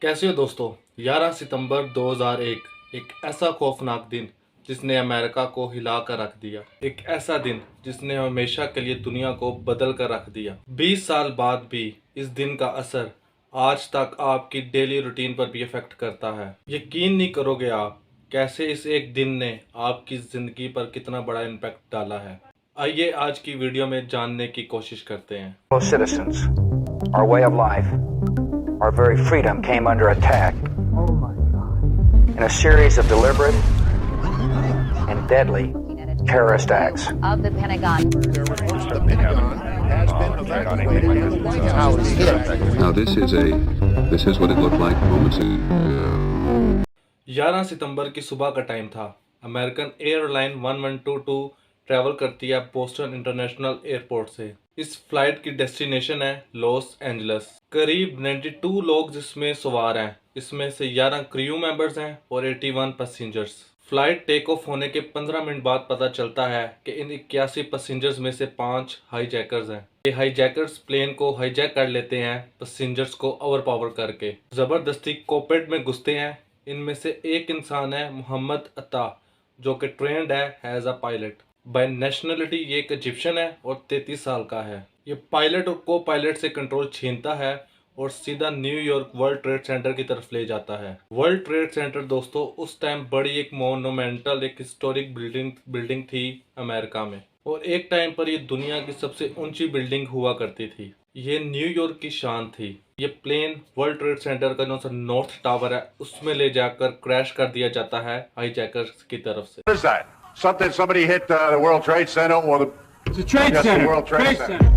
कैसे हो दोस्तों। 11 सितंबर 2001 एक ऐसा खौफनाक दिन जिसने अमेरिका को हिला कर रख दिया। एक ऐसा दिन जिसने हमेशा के लिए दुनिया को बदल कर रख दिया। 20 साल बाद भी इस दिन का असर आज तक आपकी डेली रूटीन पर भी इफेक्ट करता है। यकीन नहीं करोगे आप कैसे इस एक दिन ने आपकी ज़िंदगी पर कितना बड़ा इम्पैक्ट डाला है। आइए आज की वीडियो में जानने की कोशिश करते हैं। Citizens, our way of life, our very freedom came under attack in a series of deliberate and deadly terrorist acts. Of the Pentagon. Now this is what it looked like moments ago. 11 सितंबर की सुबह का time था। American airline 1122 travel करती है Boston international airport से। इस flight की destination है लॉस एंजल्स। करीब 92 लोग जिसमें सवार हैं, इसमें से 11 क्रू मेंबर्स हैं और 81 पैसेंजर्स। फ्लाइट टेक ऑफ होने के 15 मिनट बाद पता चलता है कि इन 81 पैसेंजर्स में से 5 हाईजैकर्स हैं। ये हाईजैकर्स प्लेन को हाईजैक कर लेते हैं पैसेंजर्स को ओवरपावर करके। जबरदस्ती कॉकपिट में घुसते हैं। इनमें से एक इंसान है मोहम्मद अता, जो कि ट्रेंड है as a pilot. By nationality ये एक इजिप्शियन है और 33 साल का है। ये पायलट और को पायलट से कंट्रोल छीनता है और सीधा न्यूयॉर्क वर्ल्ड ट्रेड सेंटर की तरफ ले जाता है। वर्ल्ड ट्रेड सेंटर दोस्तों उस टाइम बड़ी एक मोनूमेंटल एक हिस्टोरिक बिल्डिंग थी अमेरिका में, और एक टाइम पर ये दुनिया की सबसे ऊंची बिल्डिंग हुआ करती थी। ये न्यूयॉर्क की शान थी। ये प्लेन वर्ल्ड ट्रेड सेंटर का जो सा नॉर्थ टावर है उसमें ले जाकर क्रैश कर दिया जाता है हाईजैकर्स की तरफ से। What is that? Somebody hit the World Trade Center or the It's a trade Yes, the center. World Trade Trade Center.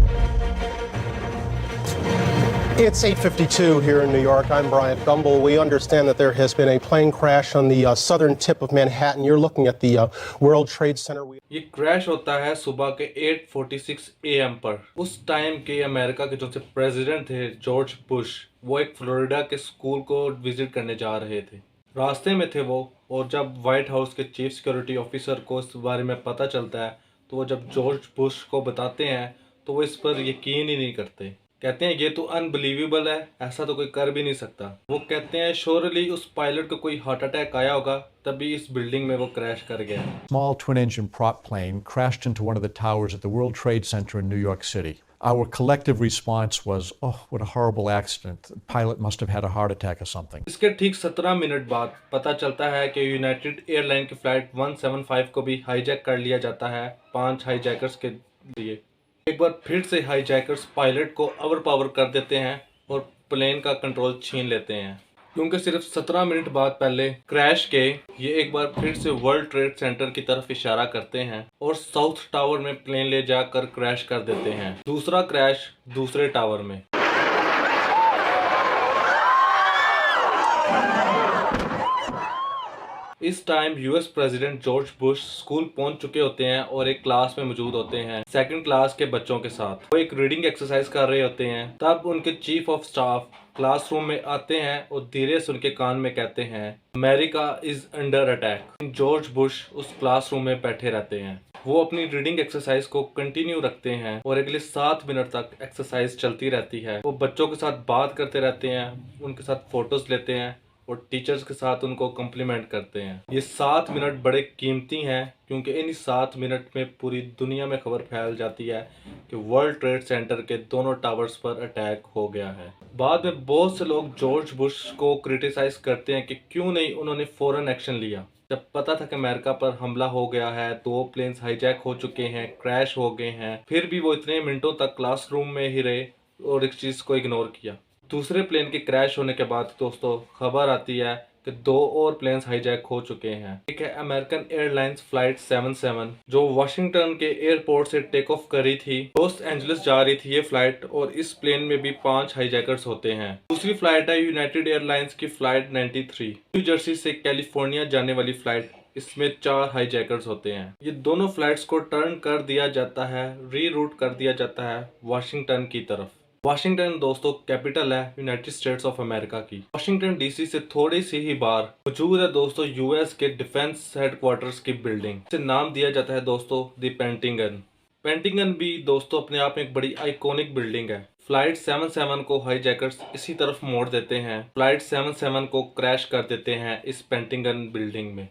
It's 8:52 here in New York. I'm Bryant Gumbel. We understand that there has been a plane crash on the southern tip of Manhattan. You're looking at the World Trade Center. ये crash होता है सुबह के 8:46 AM पर। उस time के America के जो से प्रेसिडेंट थे जॉर्ज बुश, वो एक फ्लोरिडा के स्कूल को विजिट करने जा रहे थे। रास्ते में थे वो, और जब व्हाइट हाउस के चीफ सिक्योरिटी ऑफिसर को इस बारे में पता चलता है तो वो जब जॉर्ज बुश को बताते हैं तो वो इस पर यकीन ही नहीं करते। कहते हैं ये तो अनबिलीवेबल है, ऐसा तो कोई कर भी नहीं सकता। वो कहते हैं श्योरली उस पायलट को कोई हार्ट अटैक आया होगा तभी इस बिल्डिंग में वो क्रैश कर गया। Small twin-engine prop plane crashed into one of the towers at the World Trade Center in New York City. Our collective response was, oh, what a horrible accident. The pilot must have had a heart attack or something. इसके ठीक 17 minute बाद पता चलता है कि United airline की flight 175 को भी हाईजैक कर लिया जाता है 5 हाईजैकर्स के लिए। एक बार फिर से हाईजैकर्स पायलट को ओवरपावर कर देते हैं और प्लेन का कंट्रोल छीन लेते हैं। क्योंकि सिर्फ 17 मिनट बाद पहले क्रैश के ये एक बार फिर से वर्ल्ड ट्रेड सेंटर की तरफ इशारा करते हैं और साउथ टावर में प्लेन ले जाकर क्रैश कर देते हैं। दूसरा क्रैश दूसरे टावर में। इस time US president George Bush school पहुंच चुके होते हैं और एक क्लास में मौजूद होते हैं सेकंड क्लास के बच्चों के साथ। वो एक रीडिंग एक्सरसाइज कर रहे होते हैं। तब उनके चीफ ऑफ स्टाफ क्लासरूम में आते हैं और धीरे से उनके कान में कहते हैं America is under attack. George Bush उस क्लासरूम में बैठे रहते हैं। वो अपनी रीडिंग एक्सरसाइज को कंटिन्यू रखते हैं और अगले 7 मिनट तक एक्सरसाइज चलती रहती है। वो बच्चों के साथ बात करते रहते हैं, उनके साथ फोटोज लेते हैं और टीचर्स के साथ उनको कम्प्लीमेंट करते हैं। ये 7 मिनट बड़े कीमती हैं क्योंकि इन 7 मिनट में पूरी दुनिया में खबर फैल जाती है कि वर्ल्ड ट्रेड सेंटर के दोनों टावर्स पर अटैक हो गया है। बाद में बहुत से लोग जॉर्ज बुश को क्रिटिसाइज करते हैं कि क्यों नहीं उन्होंने फौरन एक्शन लिया। जब पता था कि अमेरिका पर हमला हो गया है, 2 प्लेन्स हाईजैक हो चुके हैं, क्रैश हो गए हैं, फिर भी वो इतने मिनटों तक क्लासरूम में ही रहे और इस चीज़ को इग्नोर किया। दूसरे प्लेन के क्रैश होने के बाद दोस्तों खबर आती है कि 2 और प्लेन्स हाईजैक हो चुके हैं। एक है अमेरिकन एयरलाइंस फ्लाइट 77 जो वाशिंगटन के एयरपोर्ट से टेक ऑफ करी थी, लॉस एंजलिस जा रही थी ये फ्लाइट, और इस प्लेन में भी 5 हाईजैकर्स होते हैं। दूसरी फ्लाइट है यूनाइटेड एयरलाइंस की फ्लाइट 93 न्यू जर्सी से कैलिफोर्निया जाने वाली फ्लाइट। इसमें 4 हाईजैकर्स होते हैं। ये दोनों फ्लाइट्स को टर्न कर दिया जाता है, रीरूट कर दिया जाता है वाशिंगटन की तरफ। वाशिंगटन दोस्तों कैपिटल है यूनाइटेड स्टेट्स ऑफ अमेरिका की। वाशिंगटन डीसी से थोड़ी सी ही बाहर मौजूद है दोस्तों यूएस के डिफेंस हेडक्वार्टर्स की बिल्डिंग। इसे नाम दिया जाता है दोस्तों द पेंटागन। पेंटागन भी दोस्तों अपने आप में एक बड़ी आइकॉनिक बिल्डिंग है। फ्लाइट 77 को हाईजैकर्स इसी तरफ मोड़ देते हैं। फ्लाइट 77 को क्रैश कर देते हैं इस पेंटागन बिल्डिंग में।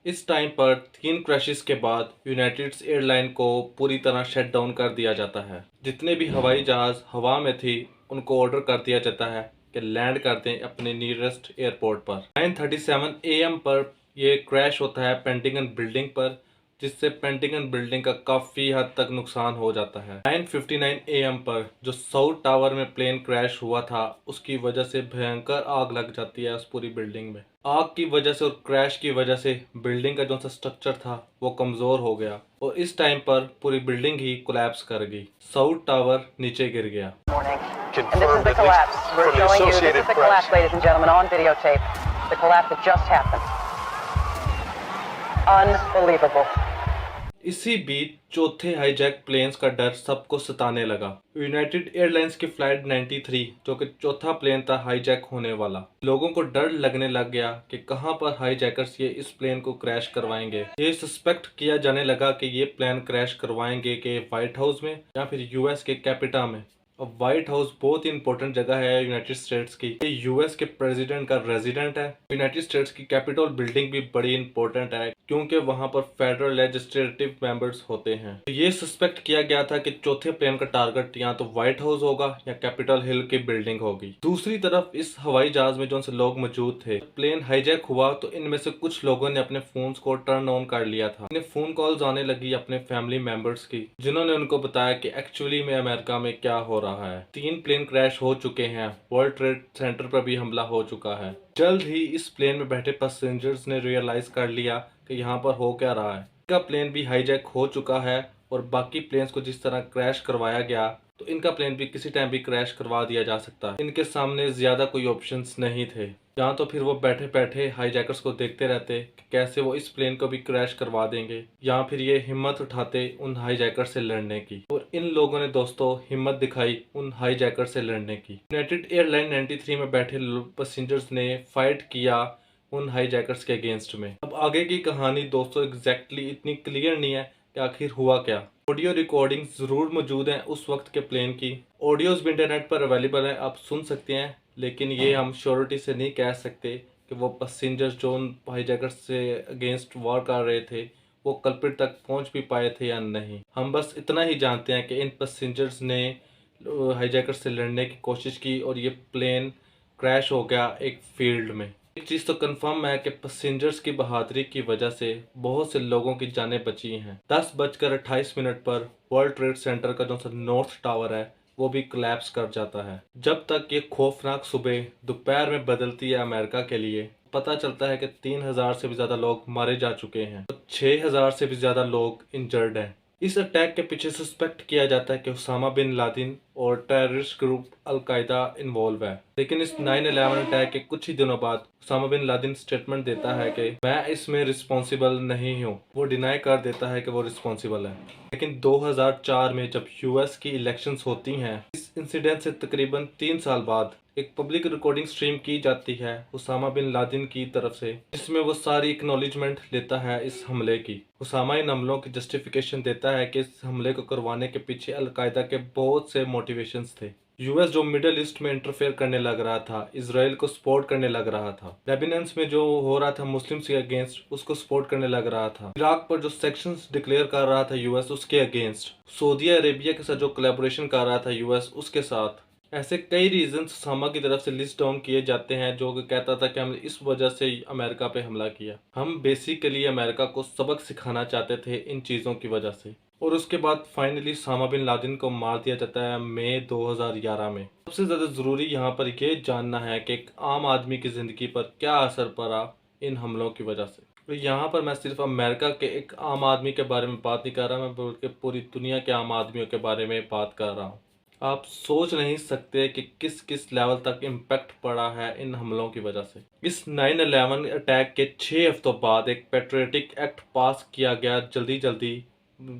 इस टाइम पर 3 क्रैशेस के बाद यूनाइटेड एयरलाइन को पूरी तरह शट डाउन कर दिया जाता है। जितने भी हवाई जहाज हवा में थी उनको ऑर्डर कर दिया जाता है कि लैंड कर दें अपने नियरेस्ट एयरपोर्ट पर। 9:37 AM पर यह क्रैश होता है पेंटागन बिल्डिंग पर, जिससे पेंटागन बिल्डिंग का काफ़ी हद तक नुकसान हो जाता है। 9:59 AM पर जो साउथ टावर में प्लेन क्रैश हुआ था उसकी वजह से भयंकर आग लग जाती है उस पूरी बिल्डिंग में। आग की वजह से और क्रैश की वजह से बिल्डिंग का जो सा स्ट्रक्चर था वो कमज़ोर हो गया और इस टाइम पर पूरी बिल्डिंग ही कोलैप्स कर गई। साउथ टावर नीचे गिर गया। And this is the collapse. We're showing you, this is the collapse, ladies and gentlemen, on videotape. The collapse that just happened. Unbelievable. इसी बीच चौथे हाईजैक प्लेन्स का डर सबको सताने लगा। यूनाइटेड एयरलाइंस की फ्लाइट 93 जो कि चौथा प्लेन था हाईजैक होने वाला, लोगों को डर लगने लग गया कि कहां पर हाईजैकर्स ये इस प्लेन को क्रैश करवाएंगे। ये सस्पेक्ट किया जाने लगा कि ये प्लेन क्रैश करवाएंगे कि व्हाइट हाउस में या फिर यूएस के कैपिटल में। अब व्हाइट हाउस बहुत ही इंपॉर्टेंट जगह है यूनाइटेड स्टेट्स की। ये यूएस के प्रेसिडेंट का रेजिडेंट है। यूनाइटेड स्टेट्स की कैपिटल बिल्डिंग भी बड़ी इंपॉर्टेंट है क्योंकि वहां पर फेडरल लेजिस्लेटिव मेंबर्स होते हैं। तो ये सस्पेक्ट किया गया था कि चौथे प्लेन का टारगेट या तो व्हाइट हाउस होगा या कैपिटल हिल की बिल्डिंग होगी। दूसरी तरफ इस हवाई जहाज में जो से लोग मौजूद थे, प्लेन हाईजैक हुआ तो इनमें से कुछ लोगों ने अपने फोन्स को टर्न ऑन कर लिया था। इन्हें फोन कॉल्स आने लगी अपने फैमिली मेंबर्स की, जिन्होंने उनको बताया कि एक्चुअली में अमेरिका में क्या हो रहा है। 3 प्लेन क्रैश हो चुके हैं, वर्ल्ड ट्रेड सेंटर पर भी हमला हो चुका है। जल्द ही इस प्लेन में बैठे पैसेंजर्स ने रियलाइज कर लिया कि यहाँ पर हो क्या रहा है। इनका प्लेन भी हाईजैक हो चुका है और बाकी प्लेन्स को जिस तरह क्रैश करवाया गया तो इनका प्लेन भी किसी टाइम भी क्रैश करवा दिया जा सकता है। इनके सामने ज्यादा कोई ऑप्शंस नहीं थे। या तो फिर वो बैठे बैठे हाईजैकर्स को देखते रहते कि कैसे वो इस प्लेन को भी क्रैश करवा देंगे, या फिर ये हिम्मत उठाते उन हाईजैकर से लड़ने की। और इन लोगों ने दोस्तों हिम्मत दिखाई उन हाईजैकर से लड़ने की। यूनाइटेड एयरलाइन 93 में बैठे पैसेंजर्स ने फाइट किया उन हाईजैकर्स के अगेंस्ट में। अब आगे की कहानी दोस्तों एग्जैक्टली इतनी क्लियर नहीं है कि आखिर हुआ क्या। ऑडियो रिकॉर्डिंग जरूर मौजूद हैं उस वक्त के प्लेन की। ऑडियोज भी इंटरनेट पर अवेलेबल है, आप सुन सकते हैं, लेकिन ये हम श्योरिटी से नहीं कह सकते कि वो पैसेंजर्स जो उन हाईजैकर्स से अगेंस्ट वॉर कर रहे थे वो कल्प्रिट तक पहुंच भी पाए थे या नहीं। हम बस इतना ही जानते हैं कि इन पैसेंजर्स ने हाईजैकर्स से लड़ने की कोशिश की और ये प्लेन क्रैश हो गया एक फील्ड में। एक चीज़ तो कंफर्म है कि पैसेंजर्स की बहादुरी की वजह से बहुत से लोगों की जानें बची हैं। 10:28 पर वर्ल्ड ट्रेड सेंटर का जो नॉर्थ टावर है वो भी कोलैप्स कर जाता है। जब तक ये खौफनाक सुबह दोपहर में बदलती है अमेरिका के लिए, पता चलता है कि 3000 से भी ज़्यादा लोग मारे जा चुके हैं और 6000 से भी ज़्यादा लोग इंजर्ड हैं। इस अटैक के पीछे सस्पेक्ट किया जाता है कि उसामा बिन लादेन और टेररिस्ट ग्रुप अल-कायदा इन्वॉल्व है। लेकिन इस 9/11 अटैक के कुछ ही दिनों बाद उसामा बिन लादेन स्टेटमेंट देता है कि मैं इसमें रिस्पॉन्सिबल नहीं हूँ। वो डिनाई कर देता है कि वो रिस्पॉन्सिबल है। लेकिन 2004 में जब यूएस की इलेक्शंस होती हैं, इस इंसिडेंट से तकरीबन 3 साल बाद एक पब्लिक रिकॉर्डिंग स्ट्रीम की जाती है उसामा बिन लादेन की तरफ से, जिसमें वो सारी एक्नॉलेजमेंट लेता है इस हमले की। उसामा इन हमलों की जस्टिफिकेशन देता है कि इस हमले को करवाने के पीछे अल-कायदा के बहुत से मोटिवेशंस थे। यूएस जो मिडिल ईस्ट में इंटरफेयर करने लग रहा था, इसराइल को सपोर्ट करने लग रहा था, लेबनान में जो हो रहा था मुस्लिम्स के अगेंस्ट उसको सपोर्ट करने लग रहा था, इराक पर जो सेक्शंस डिक्लेयर कर रहा था यूएस उसके अगेंस्ट, सऊदी अरेबिया के साथ जो कोलैबोरेशन कर रहा था यूएस उसके साथ। ऐसे कई रीजंस उसामा की तरफ से लिस्ट डाउन किए जाते हैं जो कि कहता था कि हमने इस वजह से अमेरिका पे हमला किया। हम बेसिकली अमेरिका को सबक सिखाना चाहते थे इन चीज़ों की वजह से। और उसके बाद फाइनली उसामा बिन लादेन को मार दिया जाता है मई 2011 में। सबसे ज़्यादा ज़रूरी यहाँ पर यह जानना है कि एक आम आदमी की ज़िंदगी पर क्या असर पड़ा इन हमलों की वजह से। तो यहाँ पर मैं सिर्फ अमेरिका के एक आम आदमी के बारे में बात नहीं कर रहा, मैं बल्कि पूरी दुनिया के आम आदमियों के बारे में बात कर रहा हूँ। आप सोच नहीं सकते कि किस किस लेवल तक इम्पैक्ट पड़ा है इन हमलों की वजह से। इस 9/11 अटैक के 6 हफ्तों बाद एक पेट्रियटिक एक्ट पास किया गया जल्दी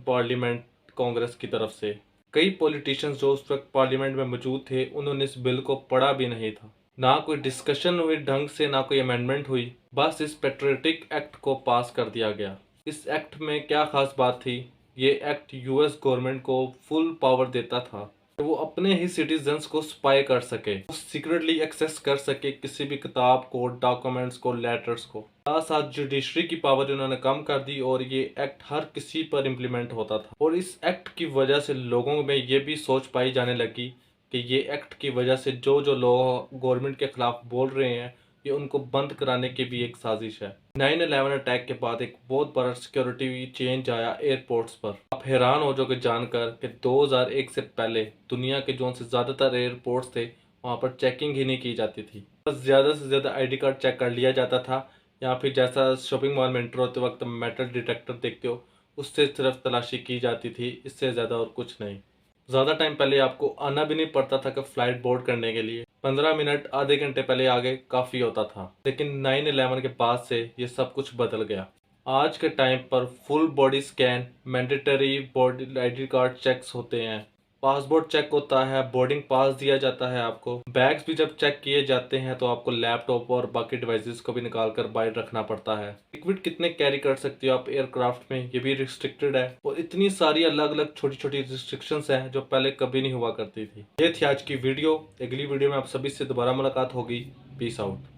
पार्लियामेंट कांग्रेस की तरफ से। कई पॉलिटिशियंस जो उस वक्त पार्लियामेंट में मौजूद थे उन्होंने इस बिल को पढ़ा भी नहीं था। ना कोई डिस्कशन हुई ढंग से, ना कोई अमेंडमेंट हुई, बस इस पेट्रियोटिक एक्ट को पास कर दिया गया। इस एक्ट में क्या खास बात थी? ये एक्ट यूएस गवर्नमेंट को फुल पावर देता था कि वो अपने ही सिटीजन्स को स्पाई कर सके, सीक्रेटली एक्सेस कर सके किसी भी किताब को, डॉक्यूमेंट्स को, लेटर्स को। साथ साथ जुडिशरी की पावर इन्होंने कम कर दी और ये एक्ट हर किसी पर इम्प्लीमेंट होता था। और इस एक्ट की वजह से लोगों में ये भी सोच पाई जाने लगी कि ये एक्ट की वजह से जो जो लोग गवर्नमेंट के खिलाफ बोल रहे हैं ये उनको बंद कराने की भी एक साजिश है। 9/11 अटैक के बाद एक बहुत बड़ा सिक्योरिटी चेंज आया एयरपोर्ट्स पर। आप हैरान हो जाओगे जानकर कि 2001 से पहले दुनिया के जो से ज़्यादातर एयरपोर्ट्स थे वहाँ पर चेकिंग ही नहीं की जाती थी। बस ज़्यादा से ज़्यादा आईडी कार्ड चेक कर लिया जाता था, या फिर जैसा शॉपिंग मॉल में एंटर होते वक्त मेटल डिटेक्टर देखते हो उससे सिर्फ तलाशी की जाती थी, इससे ज़्यादा और कुछ नहीं। ज़्यादा टाइम पहले आपको आना भी नहीं पड़ता था कि फ़्लाइट बोर्ड करने के लिए 15 मिनट आधे घंटे पहले आगे काफ़ी होता था। लेकिन 9/11 के बाद से ये सब कुछ बदल गया। आज के टाइम पर full body scan, mandatory body ID card checks होते हैं, पासपोर्ट चेक होता है, बोर्डिंग पास दिया जाता है आपको। बैग्स भी जब चेक किए जाते हैं तो आपको लैपटॉप और बाकी डिवाइसेस को भी निकाल कर बाहर रखना पड़ता है। लिक्विड कितने कैरी कर सकते हो आप एयरक्राफ्ट में ये भी रिस्ट्रिक्टेड है। और इतनी सारी अलग अलग छोटी छोटी रिस्ट्रिक्शंस हैं जो पहले कभी नहीं हुआ करती थी। ये थी आज की वीडियो। अगली वीडियो में आप सभी से दोबारा मुलाकात होगी। Peace out.